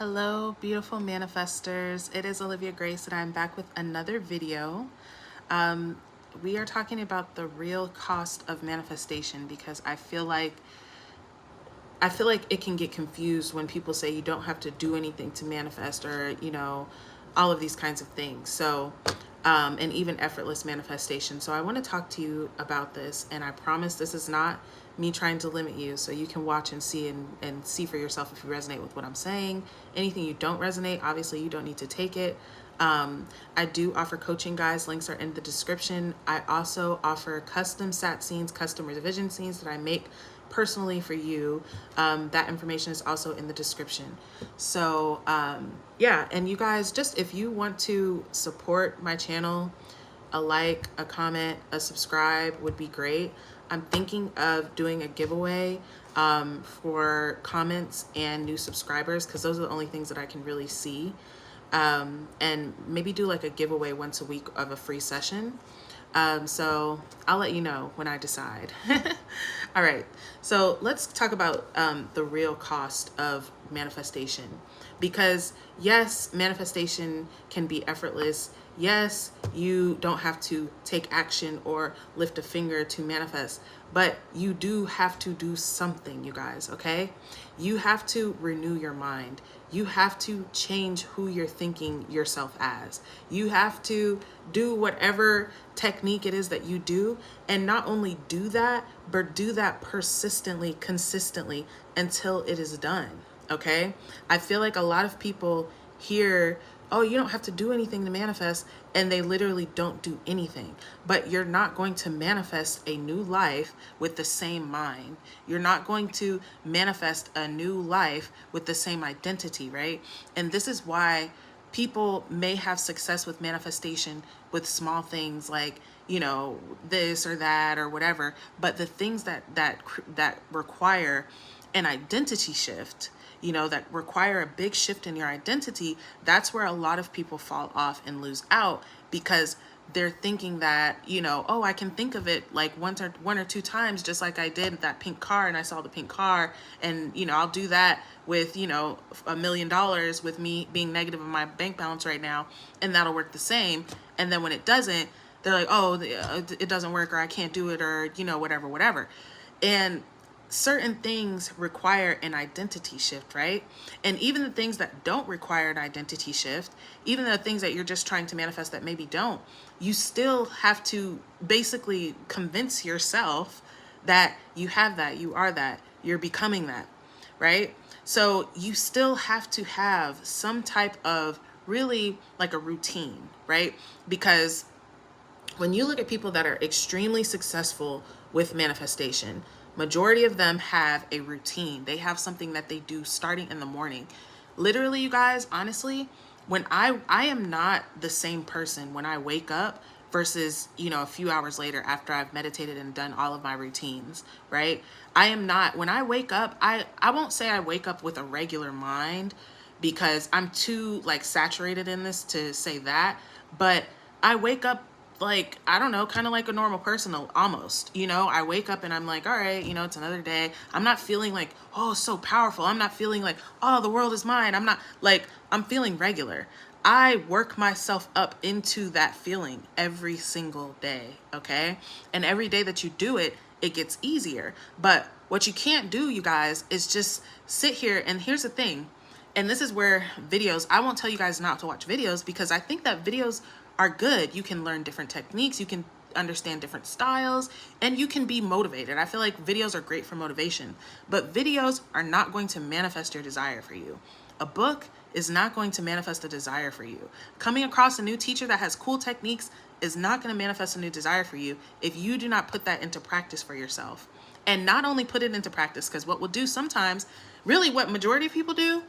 Hello, beautiful manifestors. It is Olivia Grace, and I'm back with another video. Um, we are talking about the real cost of manifestation because I feel like it can get confused when people say you don't have to do anything to manifest, or all of these kinds of things. And even effortless manifestation. So I want to talk to you about this, and I promise this is not me trying to limit you, so you can watch and see and see for yourself if you resonate with what I'm saying. Anything you don't resonate, obviously you don't need to take it. I do offer coaching, guys. Links are in the description. I also offer custom sat scenes, custom revision scenes that I make personally for you. That information is also in the description. So yeah, and you guys, just if you want to support my channel, a like, a comment, a subscribe would be great. I'm thinking of doing a giveaway for comments and new subscribers, because those are the only things that I can really see. And maybe do like a giveaway once a week of a free session. So I'll let you know when I decide. All right, so let's talk about the real cost of manifestation. Because yes, manifestation can be effortless. Yes, you don't have to take action or lift a finger to manifest, but you do have to do something, you guys, okay? You have to renew your mind. You have to change who you're thinking yourself as. You have to do whatever technique it is that you do, and not only do that, but do that persistently, consistently until it is done, okay? I feel like a lot of people hear, oh, you don't have to do anything to manifest, and they literally don't do anything. But you're not going to manifest a new life with the same mind. You're not going to manifest a new life with the same identity, right? And this is why people may have success with manifestation with small things like, this or that or whatever, but the things that require an identity shift, that require a big shift in your identity, that's where a lot of people fall off and lose out, because they're thinking that, oh, I can think of it like one or two times, just like I did that pink car, and I saw the pink car, and I'll do that with $1 million with me being negative in my bank balance right now, and that'll work the same. And then when it doesn't, they're like, oh, it doesn't work, or I can't do it, or whatever. And certain things require an identity shift, right? And even the things that don't require an identity shift, even the things that you're just trying to manifest that maybe don't, you still have to basically convince yourself that you have that, you are that, you're becoming that, right? So you still have to have some type of really like a routine, right? Because when you look at people that are extremely successful with manifestation, majority of them have a routine. They have something that they do starting in the morning. Literally, you guys, honestly, when I am not the same person when I wake up versus, a few hours later after I've meditated and done all of my routines, right? I am not, when I wake up, I won't say I wake up with a regular mind, because I'm too like saturated in this to say that, but I wake up like, I don't know, kind of like a normal person almost. I wake up and I'm like, all right, it's another day. I'm not feeling like, oh, so powerful. I'm not feeling like, oh, the world is mine. I'm not like, I'm feeling regular. I work myself up into that feeling every single day, okay? And every day that you do it, it gets easier. But what you can't do, you guys, is just sit here. And here's the thing, and this is where videos, I won't tell you guys not to watch videos, because I think that videos are good. You can learn different techniques, you can understand different styles, and you can be motivated. I feel like videos are great for motivation, but videos are not going to manifest your desire for you. A book is not going to manifest a desire for you. Coming across a new teacher that has cool techniques is not going to manifest a new desire for you if you do not put that into practice for yourself. And not only put it into practice, because what we'll do sometimes, really what majority of people do,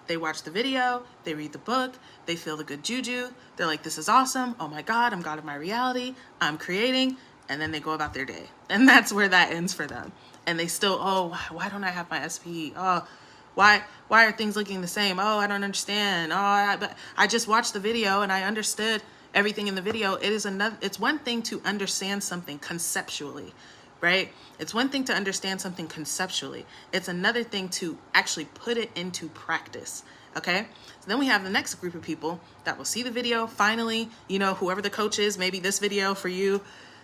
they watch the video, they read the book, they feel the good juju, they're like, this is awesome, oh my God, I'm God of my reality, I'm creating, and then they go about their day. And that's where that ends for them. And they still, oh, why don't I have my SP? Oh, why are things looking the same? Oh, I don't understand. Oh, but I just watched the video and I understood everything in the video. It's one thing to understand something conceptually, right? It's one thing to understand something conceptually. It's another thing to actually put it into practice, okay? So then we have the next group of people that will see the video. Finally, you know, whoever the coach is, maybe this video for you,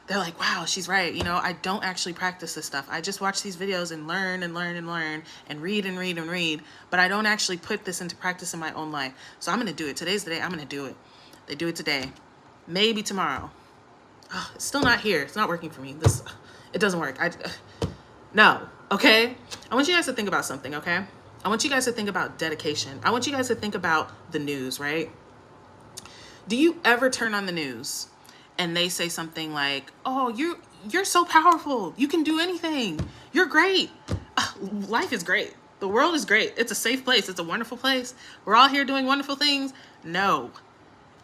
they're like, wow, she's right. You know, I don't actually practice this stuff. I just watch these videos and learn and learn and learn and read and read and read, but I don't actually put this into practice in my own life. So I'm going to do it. Today's the day. I'm going to do it. They do it today, maybe tomorrow. Oh, it's still not here. It's not working for me. It doesn't work. No. Okay. I want you guys to think about something. Okay. I want you guys to think about dedication. I want you guys to think about the news, right? Do you ever turn on the news and they say something like, oh, you're so powerful. You can do anything. You're great. Life is great. The world is great. It's a safe place. It's a wonderful place. We're all here doing wonderful things. No.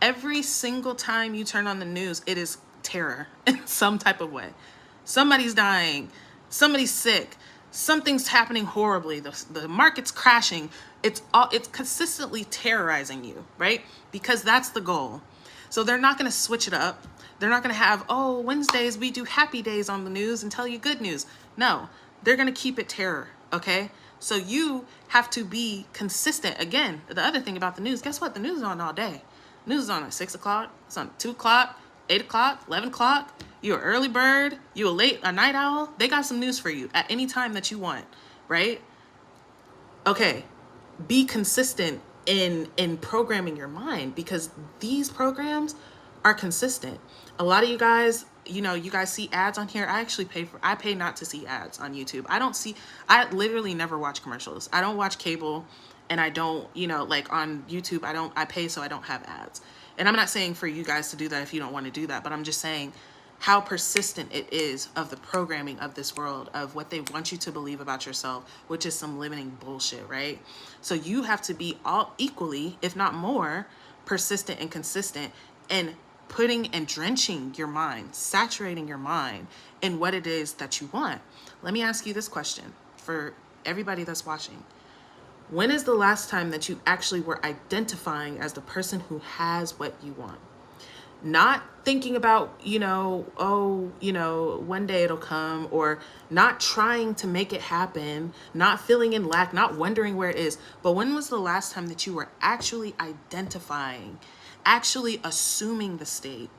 Every single time you turn on the news, it is terror in some type of way. Somebody's dying. Somebody's sick. Something's happening horribly. The market's crashing. It's consistently terrorizing you, right? Because that's the goal. So they're not going to switch it up. They're not going to have, oh, Wednesdays we do happy days on the news and tell you good news. No, they're going to keep it terror, okay? So you have to be consistent. Again, the other thing about the news, guess what? The news is on all day. News is on at 6 o'clock. It's on 2 o'clock, 8 o'clock, 11 o'clock. You're an early bird. You a night owl. They got some news for you at any time that you want, right? Okay, be consistent in programming your mind, because these programs are consistent. A lot of you guys, you know, you guys see ads on here. I pay not to see ads on YouTube. I literally never watch commercials. I don't watch cable, and I don't, you know, like on YouTube, I pay so I don't have ads. And I'm not saying for you guys to do that if you don't want to do that, but I'm just saying how persistent it is of the programming of this world, of what they want you to believe about yourself, which is some limiting bullshit, right? So you have to be all equally, if not more, persistent and consistent in putting and drenching your mind, saturating your mind in what it is that you want. Let me ask you this question for everybody that's watching. When is the last time that you actually were identifying as the person who has what you want? Not thinking about, you know, oh, you know, one day it'll come, or not trying to make it happen, not feeling in lack, not wondering where it is. But when was the last time that you were actually identifying, actually assuming the state,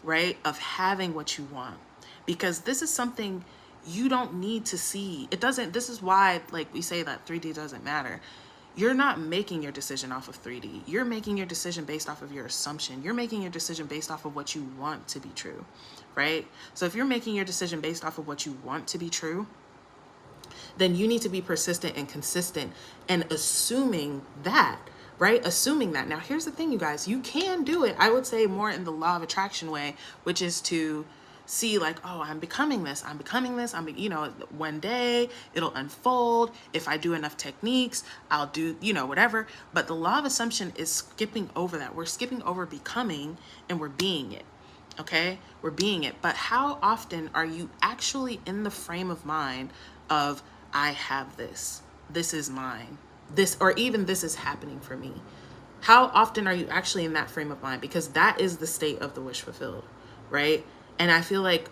right, of having what you want? Because this is something you don't need to see. This is why, like we say that 3D doesn't matter. You're not making your decision off of 3D. You're making your decision based off of your assumption. You're making your decision based off of what you want to be true, right? So if you're making your decision based off of what you want to be true, then you need to be persistent and consistent and assuming that, right? Assuming that. Now, here's the thing, you guys, you can do it. I would say more in the law of attraction way, which is to see like, oh, I'm becoming this, you know, one day it'll unfold. If I do enough techniques, I'll do, you know, whatever. But the law of assumption is skipping over that. We're skipping over becoming and we're being it. Okay, we're being it. But how often are you actually in the frame of mind of, I have this is mine, this, or even this is happening for me? How often are you actually in that frame of mind? Because that is the state of the wish fulfilled, right? And I feel like,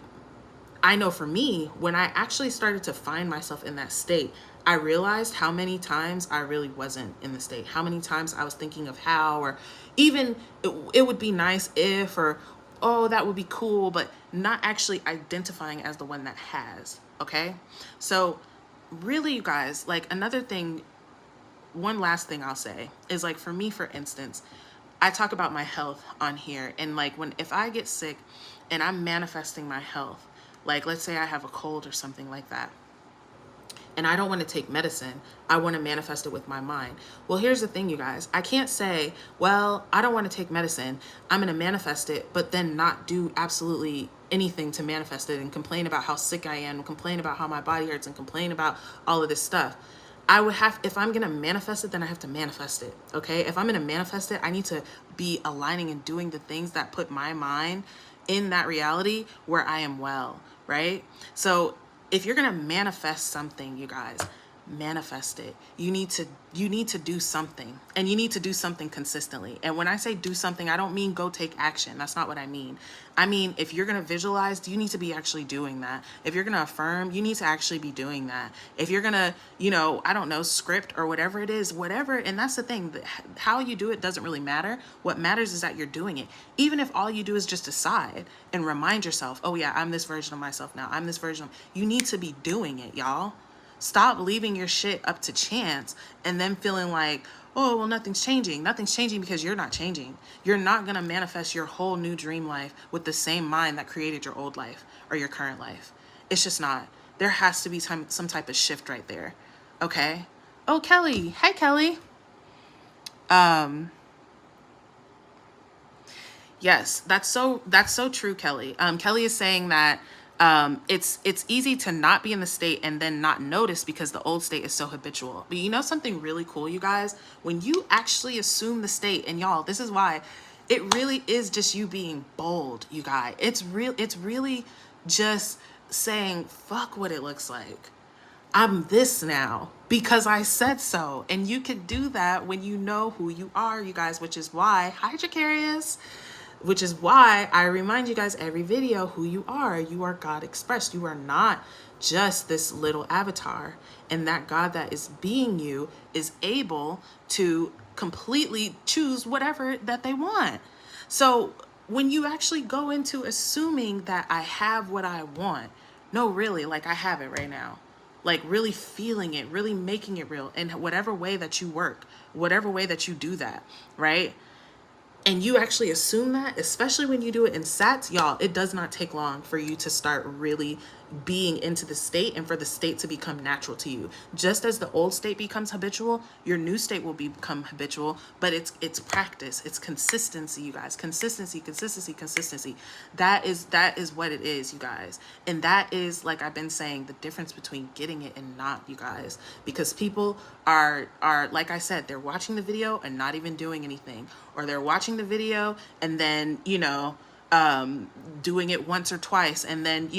I know for me, when I actually started to find myself in that state, I realized how many times I really wasn't in the state, how many times I was thinking of how, or even it would be nice if, or, oh, that would be cool, but not actually identifying as the one that has, okay? So really, you guys, like another thing, one last thing I'll say is, like, for me, for instance, I talk about my health on here, and like if I get sick and I'm manifesting my health, like let's say I have a cold or something like that, and I don't want to take medicine, I want to manifest it with my mind. Well, here's the thing, you guys, I can't say, well, I don't want to take medicine, I'm going to manifest it, but then not do absolutely anything to manifest it and complain about how sick I am, and complain about how my body hurts, and complain about all of this stuff. I would have, if I'm going to manifest it, then I have to manifest it. Okay. If I'm going to manifest it, I need to be aligning and doing the things that put my mind in that reality where I am well. Right. So if you're going to manifest something, you guys, manifest it. You need to do something, and you need to do something consistently. And when I say do something, I don't mean go take action. That's not what I mean. I mean, if you're going to visualize, you need to be actually doing that. If you're going to affirm, you need to actually be doing that. If you're going to, I don't know, script or whatever it is, whatever. And that's the thing, how you do it doesn't really matter. What matters is that you're doing it. Even if all you do is just decide and remind yourself, oh yeah, I'm this version of myself now. I'm this version you need to be doing it, y'all. Stop leaving your shit up to chance and then feeling like, oh, well, nothing's changing. Nothing's changing because you're not changing. You're not going to manifest your whole new dream life with the same mind that created your old life or your current life. It's just not. There has to be some type of shift right there. Okay? Oh, Kelly. Hi, Kelly. Yes, that's so true, Kelly. Kelly is saying that it's easy to not be in the state and then not notice because the old state is so habitual. But you know something really cool, you guys? When you actually assume the state, and y'all, this is why it really is just you being bold, you guys. It's really just saying, fuck what it looks like. I'm this now because I said so. And you can do that when you know who you are, you guys, which is why, hi, Jacarius, which is why I remind you guys every video who you are. You are God expressed. You are not just this little avatar. And that God that is being you is able to completely choose whatever that they want. So when you actually go into assuming that I have what I want, no, really, like I have it right now. Like really feeling it, really making it real in whatever way that you work, whatever way that you do that, right? And you actually assume that, especially when you do it in sats, y'all, it does not take long for you to start really being into the state and for the state to become natural to you. Just as the old state becomes habitual, your new state will become habitual, but it's practice, it's consistency, you guys. Consistency. That is what it is, you guys. And that is, like I've been saying, the difference between getting it and not, you guys. Because people are like I said, they're watching the video and not even doing anything. Or they're watching the video and then, doing it once or twice and then,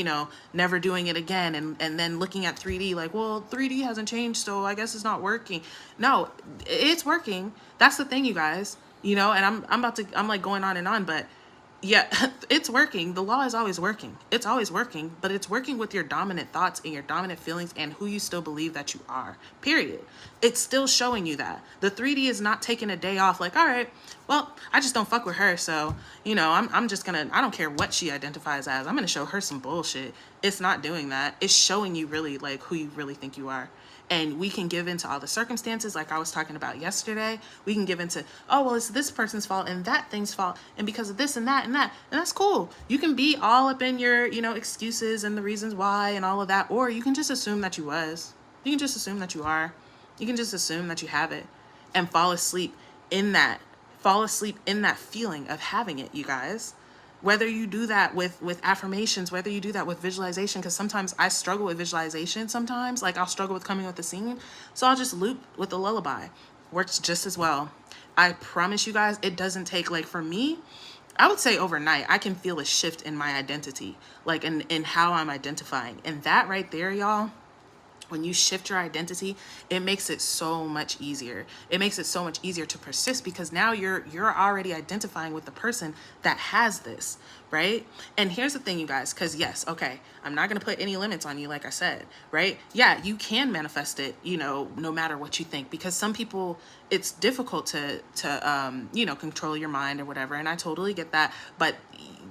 never doing it again. And then looking at 3D like, well, 3D hasn't changed, so I guess it's not working. No, it's working. That's the thing, you guys, and I'm like going on and on, but yeah, it's working. The law is always working. It's always working, but it's working with your dominant thoughts and your dominant feelings and who you still believe that you are, period. It's still showing you that. The 3D is not taking a day off like, all right, well, I just don't fuck with her. So, I'm just gonna, I don't care what she identifies as. I'm gonna show her some bullshit. It's not doing that. It's showing you really like who you really think you are. And we can give into all the circumstances like I was talking about yesterday. We can give into, oh, well, it's this person's fault and that thing's fault. And because of this and that and that. And that's cool. You can be all up in your, excuses and the reasons why and all of that. Or you can just assume that you was. You can just assume that you are. You can just assume that you have it and fall asleep in that. Fall asleep in that feeling of having it, you guys. Whether you do that with affirmations, whether you do that with visualization, because sometimes I struggle with visualization sometimes, like I'll struggle with coming with the scene. So I'll just loop with a lullaby. Works just as well. I promise you guys, it doesn't take, like for me, I would say overnight, I can feel a shift in my identity, like in how I'm identifying. And that right there, y'all, when you shift your identity, it makes it so much easier. It makes it so much easier to persist because now you're already identifying with the person that has this, right? And here's the thing, you guys, because yes, okay, I'm not going to put any limits on you, like I said, right? Yeah, you can manifest it, no matter what you think, because some people, it's difficult to control your mind or whatever. And I totally get that, but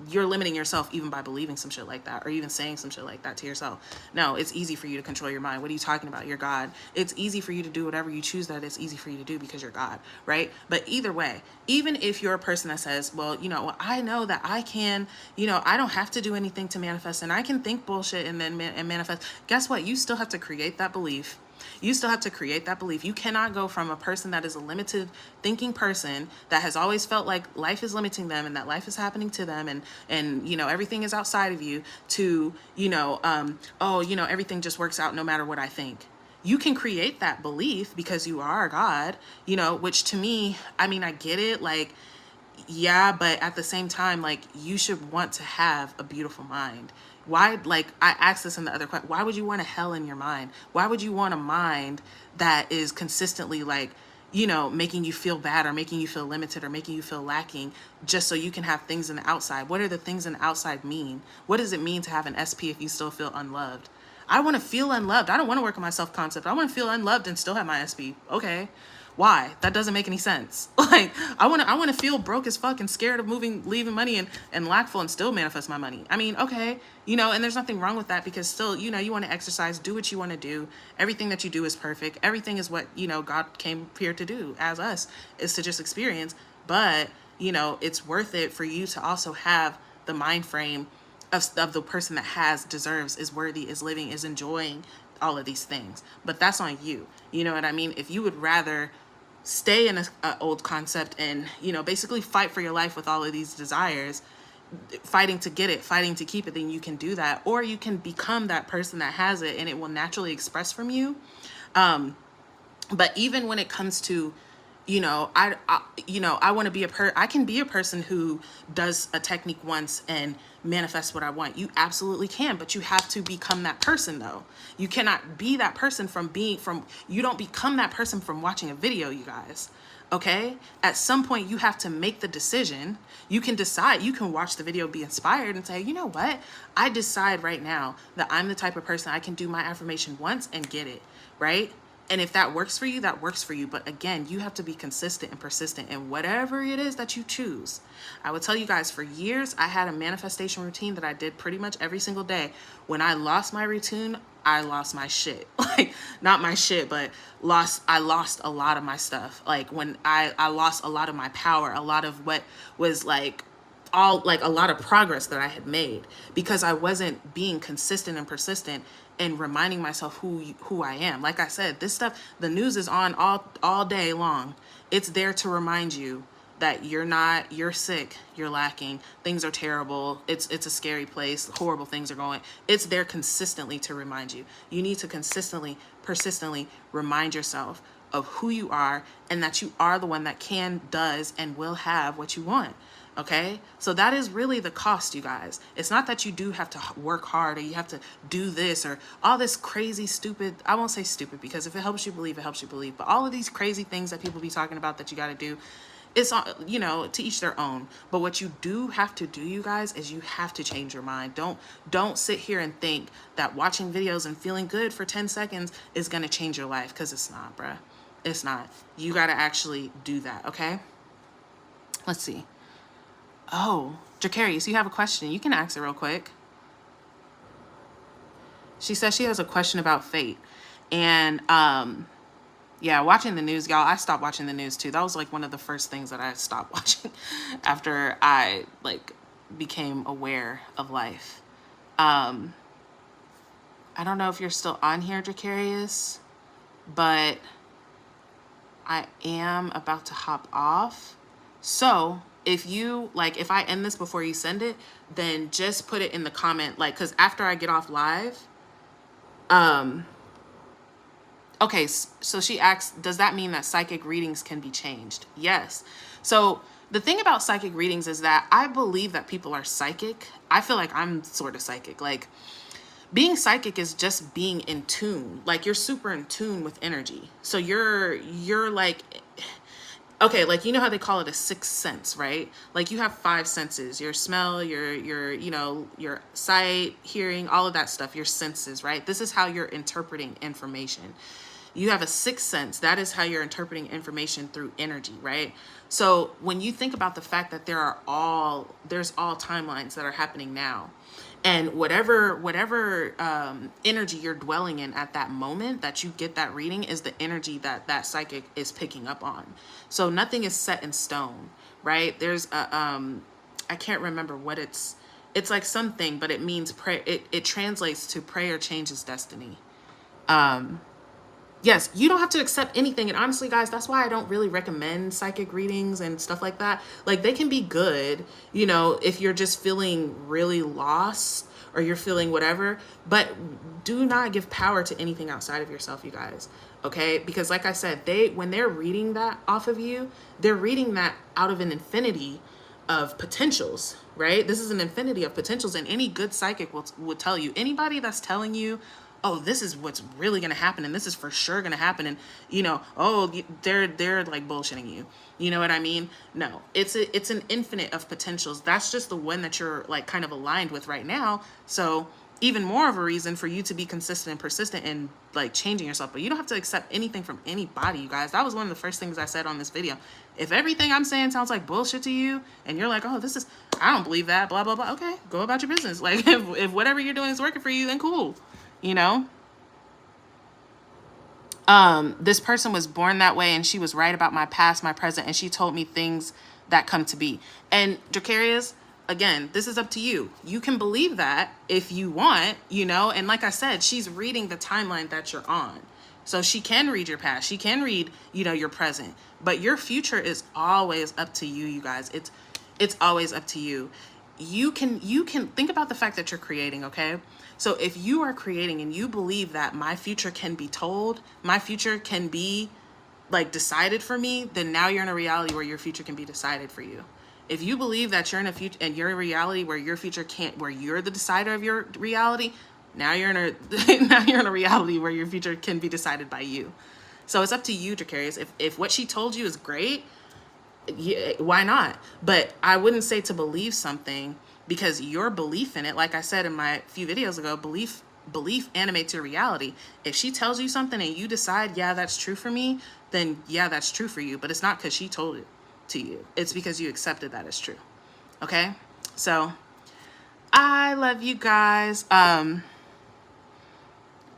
you're limiting yourself even by believing some shit like that or even saying some shit like that to yourself. No, it's easy for you to control your mind. What are you talking about? You're God. It's easy for you to do whatever you choose that it's easy for you to do because you're God, right? But either way, even if you're a person that says, well, I know that I can, I don't have to do anything to manifest and I can think bullshit and then manifest. Guess what? You still have to create that belief. You still have to create that belief. You cannot go from a person that is a limited thinking person that has always felt like life is limiting them and that life is happening to them and everything is outside of you to, everything just works out no matter what I think. You can create that belief because you are God, which to me, I mean, I get it. Like, yeah, but at the same time, like, you should want to have a beautiful mind. Why, like, I asked this in the other question, why would you want a hell in your mind? Why would you want a mind that is consistently, like, making you feel bad, or making you feel limited, or making you feel lacking, just so you can have things in the outside? What are the things in the outside mean? What does it mean to have an SP if you still feel unloved? I want to feel unloved. I don't want to work on my self-concept. I want to feel unloved and still have my SP. Okay. Why? That doesn't make any sense. Like, I want to feel broke as fuck and scared of leaving money, and lackful, and still manifest my money. I mean, okay, and there's nothing wrong with that, because still, you want to exercise, do what you want to do. Everything that you do is perfect. Everything is what, God came here to do as us, is to just experience. But, it's worth it for you to also have the mind frame of the person that has, deserves, is worthy, is living, is enjoying all of these things. But that's on you. You know what I mean? If you would rather stay in a old concept and, basically fight for your life with all of these desires, fighting to get it, fighting to keep it, then you can do that. Or you can become that person that has it, and it will naturally express from you. But even when it comes to, I want to be I can be a person who does a technique once and manifest what I want. You absolutely can, but you have to become that person, though. You cannot be that person you don't become that person from watching a video, you guys. Okay? At some point, you have to make the decision. You can decide, you can watch the video, be inspired, and say, you know what? I decide right now that I'm the type of person I can do my affirmation once and get it, right? And if that works for you, that works for you. But again, you have to be consistent and persistent in whatever it is that you choose. I would tell you guys, for years, I had a manifestation routine that I did pretty much every single day. When I lost my routine, I lost my shit. Like, not my shit, but I lost a lot of my stuff. Like, when I lost a lot of my power, a lot of what was like a lot of progress that I had made, because I wasn't being consistent and persistent and reminding myself who I am. Like I said, this stuff, the news is on all day long. It's there to remind you that you're sick, you're lacking, things are terrible, it's a scary place, horrible things are going. It's there consistently to remind you. You need to consistently, persistently remind yourself of who you are, and that you are the one that can, does, and will have what you want. Okay, so that is really the cost, you guys. It's not that you do have to work hard, or you have to do this, or all this crazy stupid, I won't say stupid, because if it helps you believe, it helps you believe, but all of these crazy things that people be talking about that you got to do, it's, to each their own. But what you do have to do, you guys, is you have to change your mind. Don't sit here and think that watching videos and feeling good for 10 seconds is going to change your life, because it's not, bruh. It's not. You got to actually do that. Okay, let's see. Oh, Jacarius, you have a question. You can ask it real quick. She says she has a question about fate. And yeah, watching the news, y'all, I stopped watching the news too. That was like one of the first things that I stopped watching after I became aware of life. I don't know if you're still on here, Jacarius, but I am about to hop off. So if I end this before you send it, then just put it in the comment, because after I get off live, okay, so she asks, does that mean that psychic readings can be changed? Yes. So the thing about psychic readings is that I believe that people are psychic. I feel like I'm sort of psychic. Like, being psychic is just being in tune. Like, you're super in tune with energy. So you're like, okay, you know how they call it a sixth sense, right? Like, you have 5 senses: your smell, your sight, hearing, all of that stuff, your senses, right? This is how you're interpreting information. You have a sixth sense. That is how you're interpreting information through energy, right? So when you think about the fact that there's all timelines that are happening now, and whatever energy you're dwelling in at that moment that you get that reading is the energy that psychic is picking up on. So nothing is set in stone, right? There's I can't remember what it's like something, but it means pray. It translates to prayer changes destiny. yes, you don't have to accept anything. And honestly, guys, that's why I don't really recommend psychic readings and stuff like that. Like, they can be good, you know, if you're just feeling really lost or you're feeling whatever, but do not give power to anything outside of yourself, you guys. Okay? Because like I said, when they're reading that off of you, they're reading that out of an infinity of potentials, right? This is an infinity of potentials, and any good psychic will tell you. Anybody that's telling you, oh, this is what's really going to happen, and this is for sure going to happen, and you know, oh, they're like bullshitting you. You know what I mean? No, it's an infinite of potentials. That's just the one that you're like kind of aligned with right now. So even more of a reason for you to be consistent and persistent and like changing yourself. But you don't have to accept anything from anybody, you guys. That was one of the first things I said on this video. If everything I'm saying sounds like bullshit to you and you're like, oh, I don't believe that, blah, blah, blah. Okay, go about your business. Like, if whatever you're doing is working for you, then cool, you know? This person was born that way, and she was right about my past, my present, and she told me things that come to be. And Dracarius, again, this is up to you. You can believe that if you want, you know, and like I said, she's reading the timeline that you're on. So she can read your past. She can read, you know, your present. But your future is always up to you, you guys. It's always up to you. You can think about the fact that you're creating, okay? So if you are creating and you believe that my future can be told, my future can be like decided for me, then now you're in a reality where your future can be decided for you. If you believe that you're in a future and you're in a reality where your future can't, where you're the decider of your reality, now you're in a reality where your future can be decided by you. So it's up to you, Dracarius. If what she told you is great, yeah, why not? But I wouldn't say to believe something because your belief in it, like I said in my few videos ago, belief animates your reality. If she tells you something and you decide, yeah, that's true for me, then yeah, that's true for you. But it's not because she told it to you. It's because you accepted that as true. Okay? So I love you guys.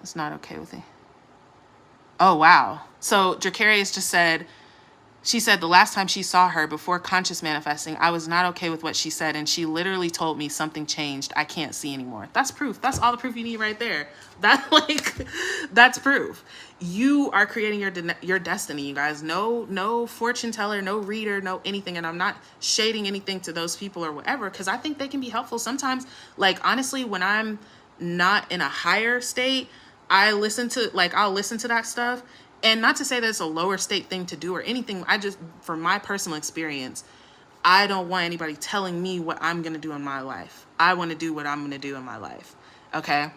It's not okay with me. Oh, wow. So Dracarius just said, she said the last time she saw her before conscious manifesting, I was not okay with what she said, and she literally told me something changed. I can't see anymore. That's proof. That's all the proof you need right there. That's proof. You are creating your destiny, you guys. No fortune teller, no reader, no anything. And I'm not shading anything to those people or whatever, because I think they can be helpful sometimes. Like, honestly, when I'm not in a higher state, I'll listen to that stuff. And not to say that it's a lower state thing to do or anything. I just, from my personal experience, I don't want anybody telling me what I'm going to do in my life. I want to do what I'm going to do in my life. Okay?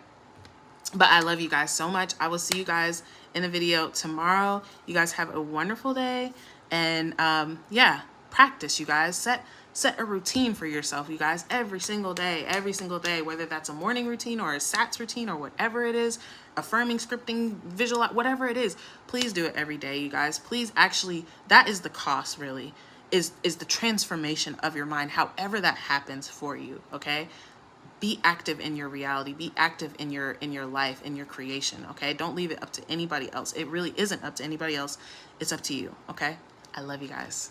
But I love you guys so much. I will see you guys in a video tomorrow. You guys have a wonderful day. And yeah, practice, you guys. Set a routine for yourself, you guys, every single day, whether that's a morning routine or a SATS routine or whatever it is, affirming, scripting, visual, whatever it is, please do it every day, you guys. Please, actually, that is the cost, really, is the transformation of your mind, however that happens for you, okay? Be active in your reality. Be active in your life, in your creation, okay? Don't leave it up to anybody else. It really isn't up to anybody else. It's up to you, okay? I love you guys.